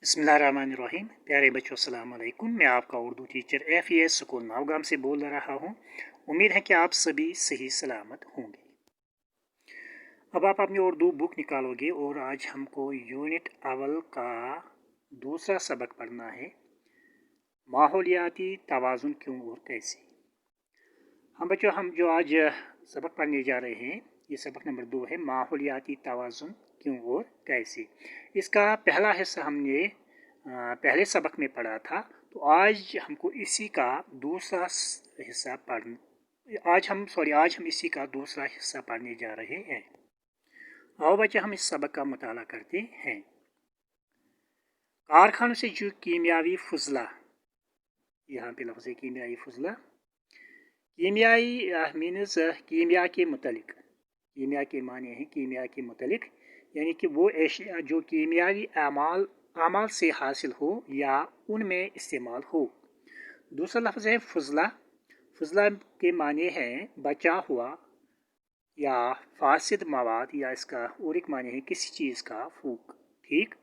बिस्मिल्लाहिर्रहमानिर्रहीम। प्यारे बच्चों अस्सलाम वालेकुम। मैं आपका उर्दू टीचर FES स्कूल नावगाम से बोल रहा हूँ। उम्मीद है कि आप सभी सही सलामत होंगे। अब आप अपनी उर्दू बुक निकालोगे और आज हमको यूनिट अवल का दूसरा सबक पढ़ना है, माहौलियाती तवाज़ुन क्यों और कैसे। हम जो आज सबक पढ़ने जा रहे हैं, ये सबक नंबर 2 है, माहौलियाती तवाज़ुन क्यों और कैसे। इसका पहला हिस्सा हमने पहले सबक में पढ़ा था, तो आज हमको इसी का दूसरा हिस्सा आज हम इसी का दूसरा हिस्सा पढ़ने जा रहे हैं। आओ बच्चे हम इस सबक का मुताला करते हैं। कारखानों से जो कीमियावी फजला, यहाँ पे लफ्ज़ है कीमियावी फजला, कीमियाई मीन्स कीमिया के मुतलिक, कीमिया के माने हैं कीमिया के मुतलिक, यानी कि वो एशिया जो कीमियावी अमाल से हासिल हो या उनमें इस्तेमाल हो। दूसरा लफ्ज़ है फजला। फजला के माने हैं बचा हुआ या फासिद मवाद, या इसका और एक माने है किसी चीज़ का फूक। ठीक।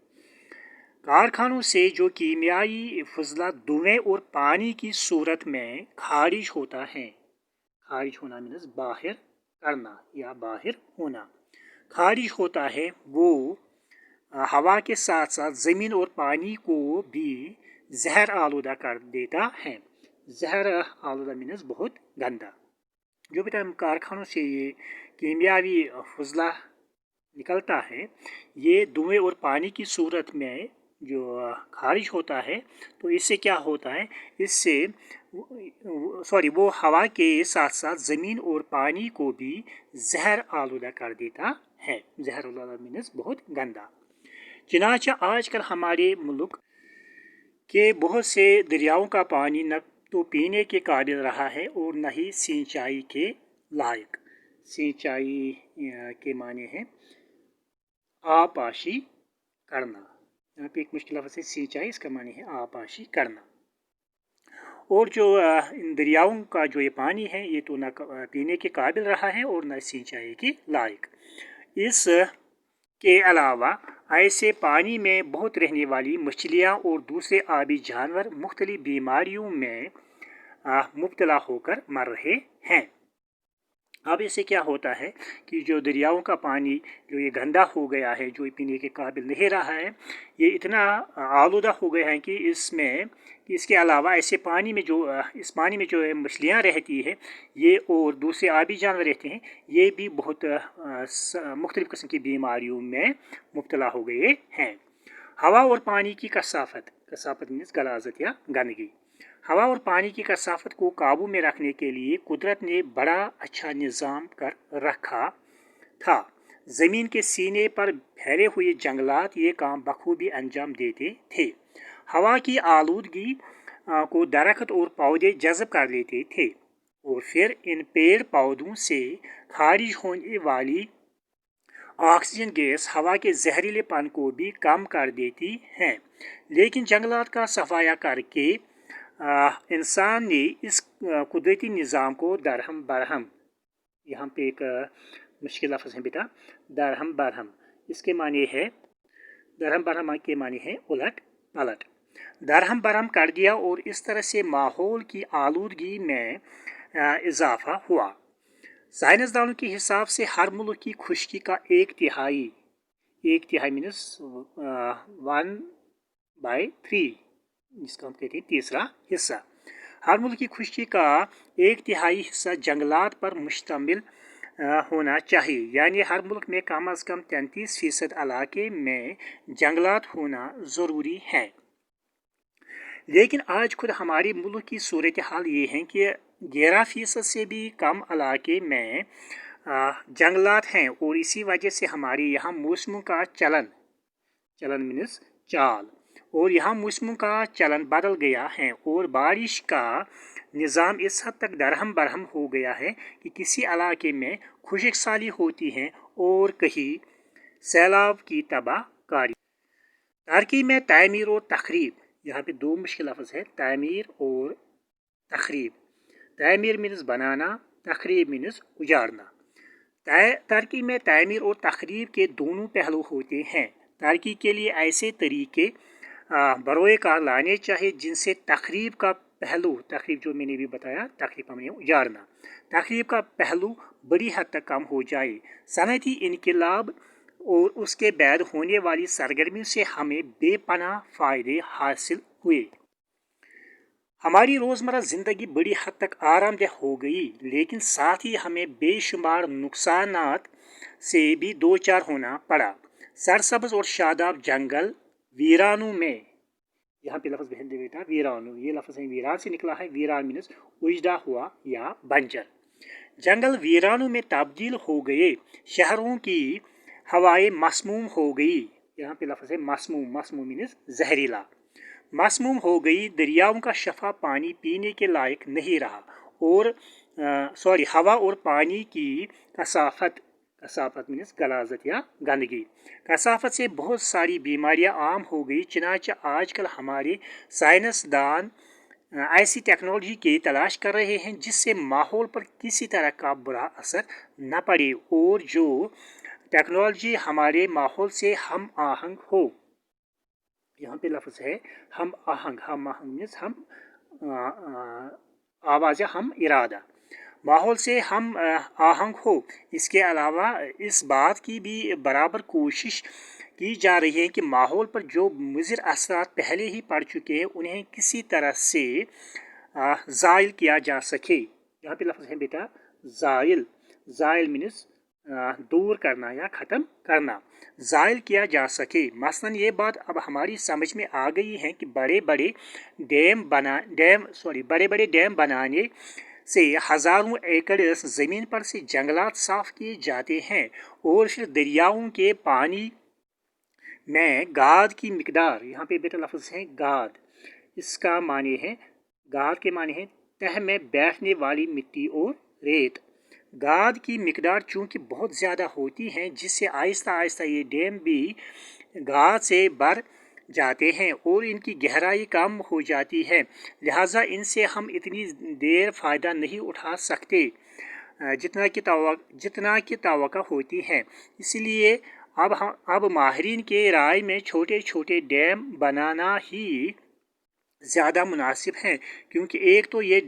कारखानों से जो कीमियाई फजला धुएं और पानी की सूरत में खारिज होता है, खारिज होना मीन्स बाहर करना या बाहर होना, खारिज होता है, वो हवा के साथ साथ ज़मीन और पानी को भी जहर आलूदा कर देता है। जहर आलूदा मीन्स बहुत गंदा। जो बेटा कारखानों से ये कीमियावी फजला निकलता है, ये धुएं और पानी की सूरत में जो खारिज होता है, तो इससे क्या होता है, इससे वो हवा के साथ साथ ज़मीन और पानी को भी जहर आलूदा कर देता है। जहर आलूदा मीन्स बहुत गंदा। चनाचा आजकल हमारे मुल्क के बहुत से दरियाओं का पानी न तो पीने के काबिल रहा है और न ही सिंचाई के लायक। सिंचाई के माने हैं आपाशी करना। यहाँ पे एक मुश्किल लफ्ज़ है सिंचाई, इसका माने है आपाशी करना। और जो इन दरियाओं का जो ये पानी है, ये तो न पीने के काबिल रहा है और न सिंचाई के लायक। इस के अलावा ऐसे पानी में बहुत रहने वाली मछलियाँ और दूसरे आबी जानवर मुख्तलिफ बीमारियों में मुब्तला होकर मर रहे हैं। अब इससे क्या होता है कि जो दरियाओं का पानी जो ये गंदा हो गया है, जो पीने के काबिल नहीं रहा है, ये इतना आलूदा हो गया है कि इसके अलावा ऐसे पानी में इस पानी में जो मछलियाँ रहती है, ये और दूसरे आबी जानवर रहते हैं, ये भी बहुत मुख्तलिफ़ किस्म की बीमारियों में मुब्तला हो गए हैं। हवा और पानी की कसाफत मीन्स गलाजत या गंदगी। हवा और पानी की कसाफत को काबू में रखने के लिए कुदरत ने बड़ा अच्छा निज़ाम कर रखा था। ज़मीन के सीने पर फैले हुए जंगलात ये काम बखूबी अंजाम देते थे। हवा की आलूदगी को दरख्त और पौधे जज़ब कर लेते थे और फिर इन पेड़ पौधों से खारिज होने वाली ऑक्सीजन गैस हवा के जहरीलेपन को भी कम कर देती है। लेकिन जंगलात का सफाया करके इंसान ने इस कुदरती निज़ाम को दरहम बरहम, यहाँ पे एक मुश्किल लफ्ज़ है बेटा, दरहम बरहम, इसके माने है दरहम बरहम के माने है उलट पलट, दरहम बरहम कर दिया और इस तरह से माहौल की आलूदगी में इजाफा हुआ। साइंसदानों के हिसाब से हर मुल्क की खुश्की का एक तिहाई मीन्स 1/3, जिसको हम कहते हैं तीसरा हिस्सा, हर मुल्क की खुश्की का एक तिहाई हिस्सा जंगलात पर मुश्तमिल होना चाहिए। यानी हर मुल्क में कम अज़ कम 33% इलाके में जंगलात होना ज़रूरी है। लेकिन आज खुद हमारे मुल्क की सूरत हाल ये है कि 11% से भी कम इलाके में जंगलात हैं और इसी वजह से हमारे यहाँ मौसमों का चलन मीन्स चाल, और यहाँ मौसमों का चलन बदल गया है और बारिश का निज़ाम इस हद तक दरहम बरहम हो गया है कि किसी इलाके में खुशक साली होती है और कहीं सैलाब की तबाहकारी। टर्की में तामीर और तखरीब, यहाँ पे दो मुश्किल लफ्ज़ है, तामीर और तखरीब। तामीर मीन्स बनाना, तखरीब मीन्स उजाड़ना। टर्की में तामीर और तखरीब के दोनों पहलू होते हैं। टर्की के लिए ऐसे तरीके बरोए कार लाने चाहिए, जिनसे तकरीब का पहलू, तकरीब जो मैंने भी बताया, तकरीब हमने उजाड़ना, तकरीब का पहलू बड़ी हद तक कम हो जाए। सनअती इनकलाब और उसके बाद होने वाली सरगर्मियों से हमें बेपनाह फ़ायदे हासिल हुए। हमारी रोज़मर्रा ज़िंदगी बड़ी हद तक आरामदेह हो गई, लेकिन साथ ही हमें बेशुमार नुकसानात से भी दो चार होना पड़ा। सरसब्ज और शादाब जंगल वीरानों में, यहाँ पे लफ्ज़ बहन बेटा वीरानों, ये लफ्ज़ है वीरान से निकला है। वीरान मीन्स उजड़ा हुआ या बंजर। जंगल वीरानों में तब्दील हो गए, शहरों की हवाएं मसमूम हो गई। यहाँ पे लफ्ज़ है मसमूम, मसमूम मीन्स जहरीला, मसमूम हो गई। दरियाओं का शफा पानी पीने के लायक नहीं रहा, और हवा और पानी की कसाफत, कसाफत मीन्स गलाजत या गंदगी, कसाफत से बहुत सारी बीमारियां आम हो गई। चनाचा आजकल हमारे साइंसदान ऐसी टेक्नोलॉजी की तलाश कर रहे हैं जिससे माहौल पर किसी तरह का बुरा असर न पड़े, और जो टेक्नोलॉजी हमारे माहौल से हम आहंग हो। यहाँ पे लफ्ज़ है हम आहंग, हम आहंग मीन्स हम आवाज़, हम इरादा, माहौल से हम आहंग हो। इसके अलावा इस बात की भी बराबर कोशिश की जा रही है कि माहौल पर जो मुज़िर असरात पहले ही पड़ चुके हैं उन्हें किसी तरह से ज़ाइल किया जा सके। यहाँ पे लफ्ज़ है बेटा ज़ाइल, ज़ाइल मीन्स दूर करना या ख़त्म करना, ज़ाइल किया जा सके। मसलन ये बात अब हमारी समझ में आ गई है कि बड़े बड़े डैम बनाने से हज़ारों एकड़ ज़मीन पर से जंगलात साफ़ किए जाते हैं, और फिर दरियाओं के पानी में गाद की मिकदार, यहाँ पे बेटा लफ्ज़ है गाद, इसका माने है, गाद के माने हैं तह में बैठने वाली मिट्टी और रेत। गाद की मिकदार चूँकि बहुत ज़्यादा होती है, जिससे आहिस्ता आहिस्ता ये डैम भी गाद से भर जाते हैं और इनकी गहराई कम हो जाती है, लिहाजा इनसे हम इतनी देर फ़ायदा नहीं उठा सकते जितना कि तवक्को होती है। इसलिए अब माहिरीन के राय में छोटे छोटे डैम बनाना ही ज़्यादा मुनासिब है, क्योंकि एक तो ये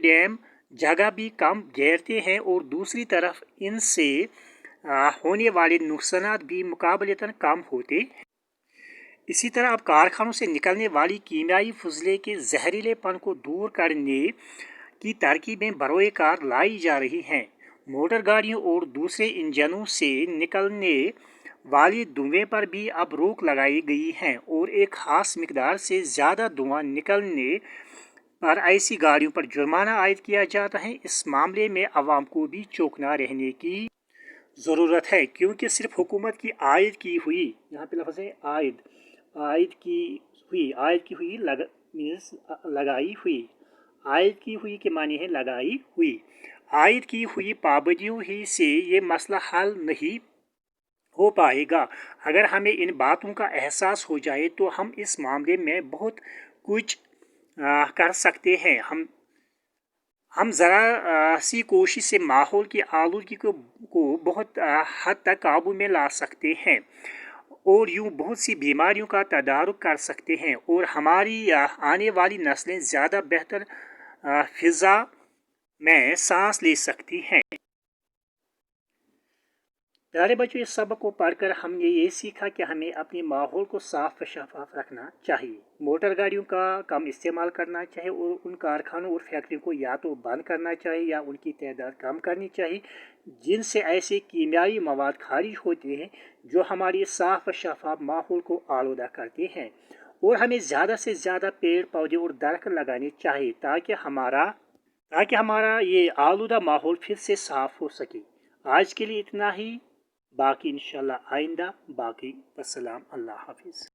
डैम जगह भी कम घेरते हैं, और दूसरी तरफ इनसे होने वाले नुकसानात भी मुकाबलतन कम होते हैं। इसी तरह अब कारखानों से निकलने वाली कीमियाई फजले के जहरीलेपन को दूर करने की तरकीबें बरोए कार लाई जा रही हैं। मोटर गाड़ियों और दूसरे इंजनों से निकलने वाली धुएं पर भी अब रोक लगाई गई है, और एक ख़ास मिकदार से ज़्यादा धुआं निकलने पर ऐसी गाड़ियों पर जुर्माना आयद किया जाता है। इस मामले में आवाम को भी चौकना रहने की ज़रूरत है, क्योंकि सिर्फ हुकूमत की आयद की हुई, यहाँ पे लफ्ज़ है आयद की हुई मीन्स लगाई हुई, आयद की हुई के माने है लगाई हुई, आयद की हुई पाबंदियों ही से ये मसला हल नहीं हो पाएगा। अगर हमें इन बातों का एहसास हो जाए तो हम इस मामले में बहुत कुछ कर सकते हैं। हम ज़रा सी कोशिश से माहौल की आलूदगी को बहुत हद तक काबू में ला सकते हैं, और यूँ बहुत सी बीमारियों का तदारुक कर सकते हैं, और हमारी आने वाली नस्लें ज़्यादा बेहतर फ़िज़ा में सांस ले सकती हैं। प्यारे बच्चों, इस सबक को पढ़कर हमने ये सीखा कि हमें अपने माहौल को साफ़ व शफाफ रखना चाहिए, मोटर गाड़ियों का कम इस्तेमाल करना चाहिए, और उन कारखानों और फैक्ट्रियों को या तो बंद करना चाहिए या उनकी तादाद कम करनी चाहिए जिनसे ऐसे कीमियाई मवाद खारिज होते हैं जो हमारे साफ़ व शफाफ माहौल को आलूदा करते हैं। और हमें ज़्यादा से ज़्यादा पेड़ पौधे और दरख्त लगाने चाहिए ताकि हमारा ये आलूदा माहौल फिर से साफ़ हो सके। आज के लिए इतना ही, बाकी इंशाल्लाह आइंदा। बाकी अस्सलाम, अल्लाह हाफिज़।